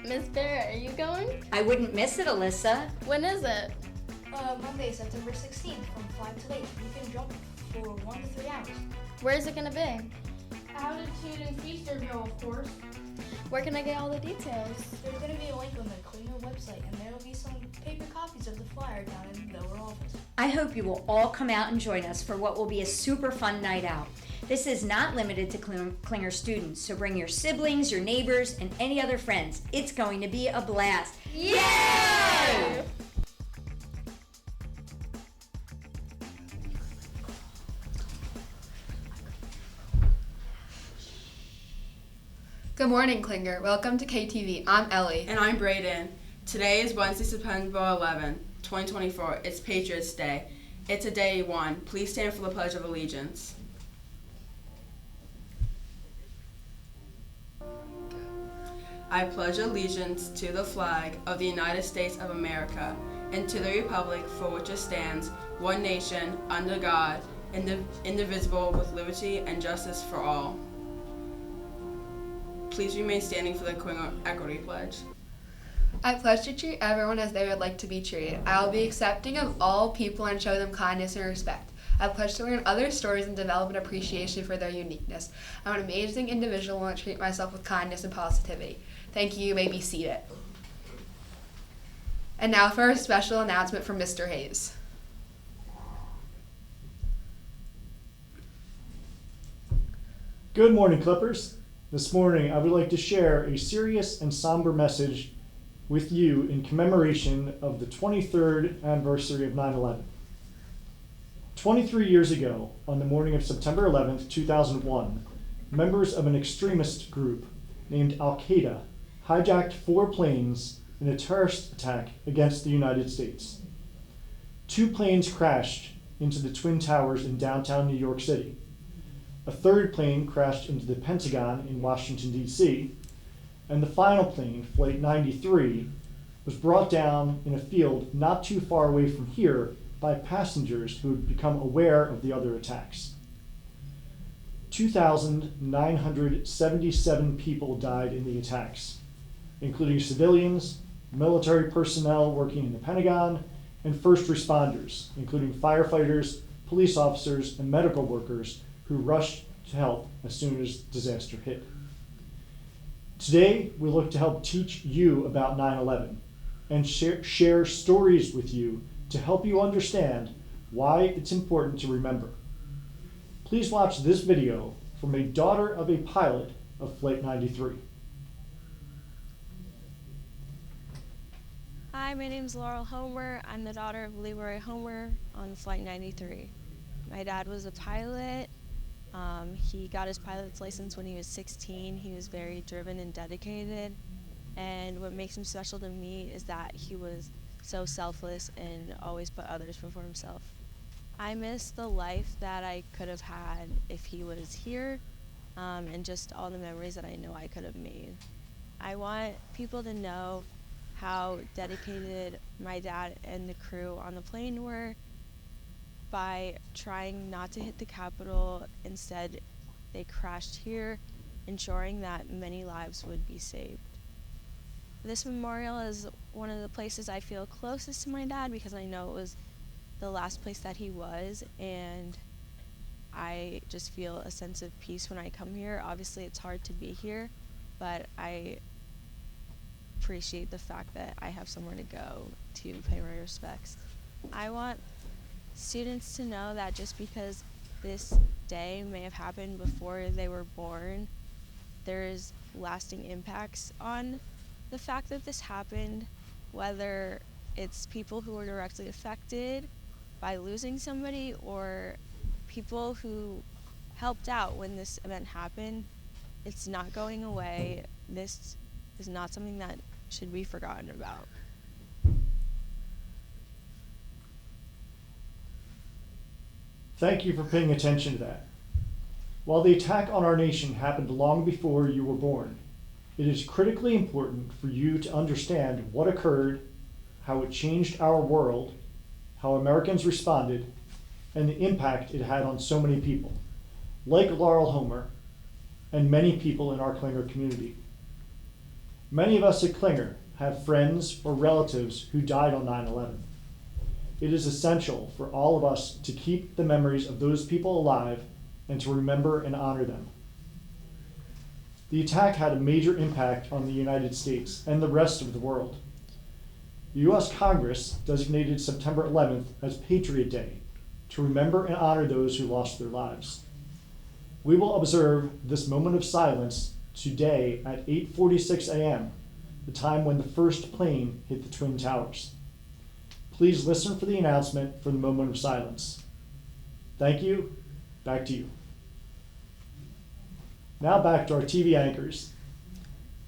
Miss Bear, are you going? I wouldn't miss it, Alyssa. When is it? Monday, September 16th from 5 to 8. You can jump for 1 to 3 hours. Where is it gonna be? Altitude and Feasterville, of course. Where can I get all the details? There's going to be a link on the Klinger website, and there will be some paper copies of the flyer down in the lower office. I hope you will all come out and join us for what will be a super fun night out. This is not limited to Klinger students, so bring your siblings, your neighbors, and any other friends. It's going to be a blast. Yay! Good morning, Klinger. Welcome to KTV. I'm Ellie. And I'm Brayden. Today is Wednesday, September 11, 2024. It's Patriots Day. It's a day you won. Please stand for the Pledge of Allegiance. I pledge allegiance to the flag of the United States of America and to the republic for which it stands, one nation, under God, indivisible, with liberty and justice for all. Please remain standing for the Klinger Equity Pledge. I pledge to treat everyone as they would like to be treated. I will be accepting of all people and show them kindness and respect. I pledge to learn other stories and develop an appreciation for their uniqueness. I'm an amazing individual and treat myself with kindness and positivity. Thank you. You may be seated. And now for a special announcement from Mr. Hayes. Good morning, Clippers. This morning, I would like to share a serious and somber message with you in commemoration of the 23rd anniversary of 9/11. 23 years ago, on the morning of September 11th, 2001, members of an extremist group named Al-Qaeda hijacked 4 planes in a terrorist attack against the United States. 2 planes crashed into the Twin Towers in downtown New York City. A 3rd plane crashed into the Pentagon in Washington, D.C., and the final plane, Flight 93, was brought down in a field not too far away from here by passengers who had become aware of the other attacks. 2,977 people died in the attacks, including civilians, military personnel working in the Pentagon, and first responders, including firefighters, police officers, and medical workers who rushed to help as soon as disaster hit. Today, we look to help teach you about 9/11 and share stories with you to help you understand why it's important to remember. Please watch this video from a daughter of a pilot of Flight 93. Hi, my name's Laurel Homer. I'm the daughter of Leroy Homer on Flight 93. My dad was a pilot. He got his pilot's license when he was 16. He was very driven and dedicated. And what makes him special to me is that he was so selfless and always put others before himself. I miss the life that I could have had if he was here, and just all the memories that I know I could have made. I want people to know how dedicated my dad and the crew on the plane were by trying not to hit the Capitol. Instead, they crashed here, ensuring that many lives would be saved. This memorial is one of the places I feel closest to my dad because I know it was the last place that he was, and I just feel a sense of peace when I come here. Obviously, it's hard to be here, but I appreciate the fact that I have somewhere to go to pay my respects. I want students to know that just because this day may have happened before they were born, there's lasting impacts on the fact that this happened, whether it's people who were directly affected by losing somebody or people who helped out when this event happened. It's not going away. This is not something that should be forgotten about. Thank you for paying attention to that. While the attack on our nation happened long before you were born, it is critically important for you to understand what occurred, how it changed our world, how Americans responded, and the impact it had on so many people, like Laurel Homer and many people in our Klinger community. Many of us at Klinger have friends or relatives who died on 9/11. It is essential for all of us to keep the memories of those people alive and to remember and honor them. The attack had a major impact on the United States and the rest of the world. The U.S. Congress designated September 11th as Patriot Day to remember and honor those who lost their lives. We will observe this moment of silence today at 8:46 a.m., the time when the first plane hit the Twin Towers. Please listen for the announcement for the moment of silence. Thank you. Back to you. Now back to our TV anchors.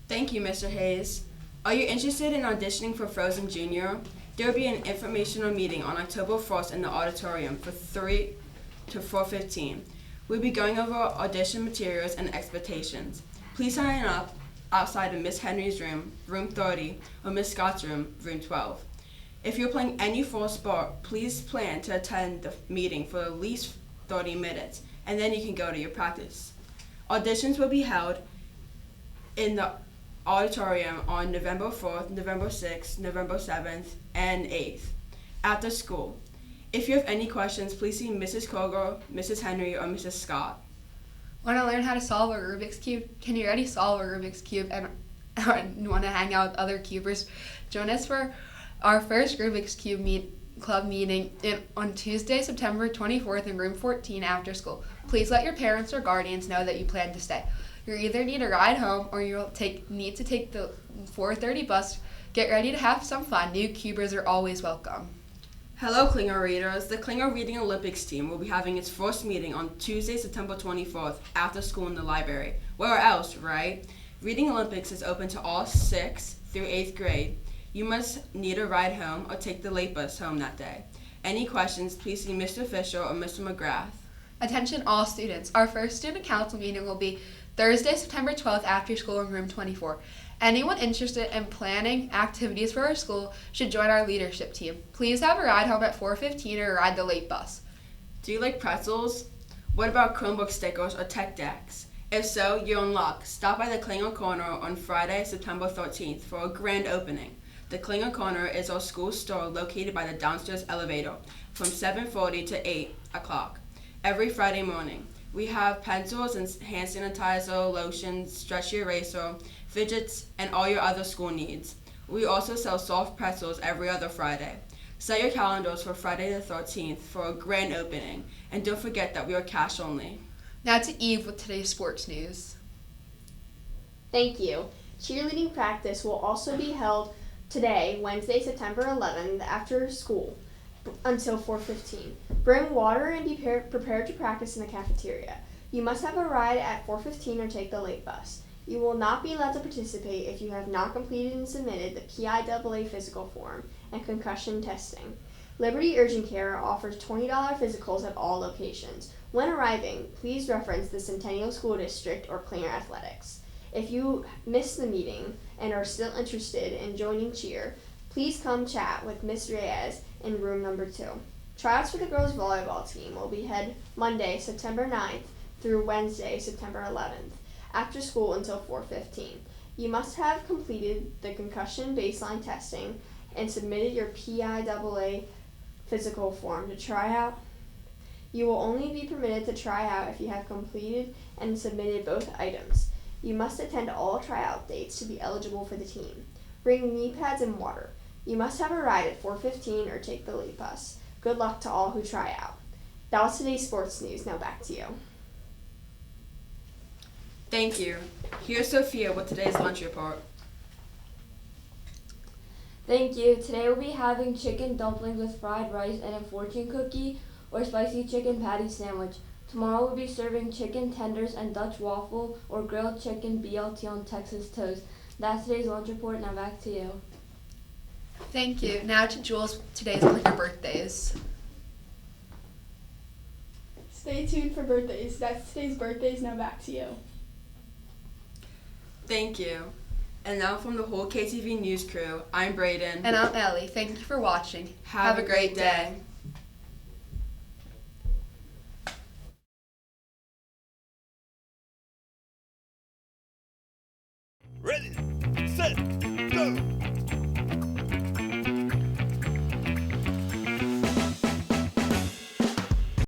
Thank you, Mr. Hayes. Are you interested in auditioning for Frozen Junior? There will be an informational meeting on October 1st in the auditorium from 3 to 4:15. We'll be going over audition materials and expectations. Please sign up outside of Miss Henry's room, room 30, or Miss Scott's room, room 12. If you're playing any fall sport, please plan to attend the meeting for at least 30 minutes, and then you can go to your practice. Auditions will be held in the auditorium on November 4th, November 6th, November 7th, and 8th after school. If you have any questions, please see Mrs. Koger, Mrs. Henry, or Mrs. Scott. Want to learn how to solve a Rubik's Cube? Can you already solve a Rubik's Cube and want to hang out with other cubers? Join us for our first Rubik's Cube club meeting on Tuesday, September 24th in room 14 after school. Please let your parents or guardians know that you plan to stay. You either need a ride home or you'll need to take the 4:30 bus. Get ready to have some fun. New cubers are always welcome. Hello, Klinger readers. The Klinger Reading Olympics team will be having its first meeting on Tuesday, September 24th after school in the library. Where else, right? Reading Olympics is open to all 6th through 8th grade. You must need a ride home or take the late bus home that day. Any questions, please see Mr. Fisher or Mr. McGrath. Attention all students. Our first student council meeting will be Thursday, September 12th after school in room 24. Anyone interested in planning activities for our school should join our leadership team. Please have a ride home at 4:15 or ride the late bus. Do you like pretzels? What about Chromebook stickers or tech decks? If so, you're in luck. Stop by the Klinger Corner on Friday, September 13th for a grand opening. The Klinger Corner is our school store located by the downstairs elevator from 7:40 to 8 o'clock every Friday morning. We have pencils and hand sanitizer, lotions, stretchy eraser, fidgets, and all your other school needs. We also sell soft pretzels every other Friday. Set your calendars for Friday the 13th for a grand opening, and don't forget that we are cash only. Now to Eve with today's sports news. Thank you. Cheerleading practice will also be held today, Wednesday, September 11th, after school until 4:15. Bring water and be prepared to practice in the cafeteria. You must have a ride at 4:15 or take the late bus. You will not be allowed to participate if you have not completed and submitted the PIAA physical form and concussion testing. Liberty Urgent Care offers $20 physicals at all locations. When arriving, please reference the Centennial School District or Klinger Athletics. If you missed the meeting and are still interested in joining cheer, please come chat with Miss Reyes in room number 2. Tryouts for the girls volleyball team will be held Monday, September 9th through Wednesday, September 11th, after school until 4:15. You must have completed the concussion baseline testing and submitted your PIAA physical form to try out. You will only be permitted to try out if you have completed and submitted both items. You must attend all tryout dates to be eligible for the team. Bring knee pads and water. You must have a ride at 4:15 or take the late bus. Good luck to all who try out. That was today's sports news. Now back to you. Thank you. Here's Sophia with today's lunch report. Thank you. Today we'll be having chicken dumplings with fried rice and a fortune cookie or spicy chicken patty sandwich. Tomorrow we'll be serving chicken tenders and Dutch waffle or grilled chicken BLT on Texas toast. That's today's lunch report. Now back to you. Thank you. Now to Jules, today's Klinger birthdays. Stay tuned for birthdays. That's today's birthdays. Now back to you. Thank you. And now from the whole KTV News crew, I'm Brayden. And I'm Ellie. Thank you for watching. Have a great day.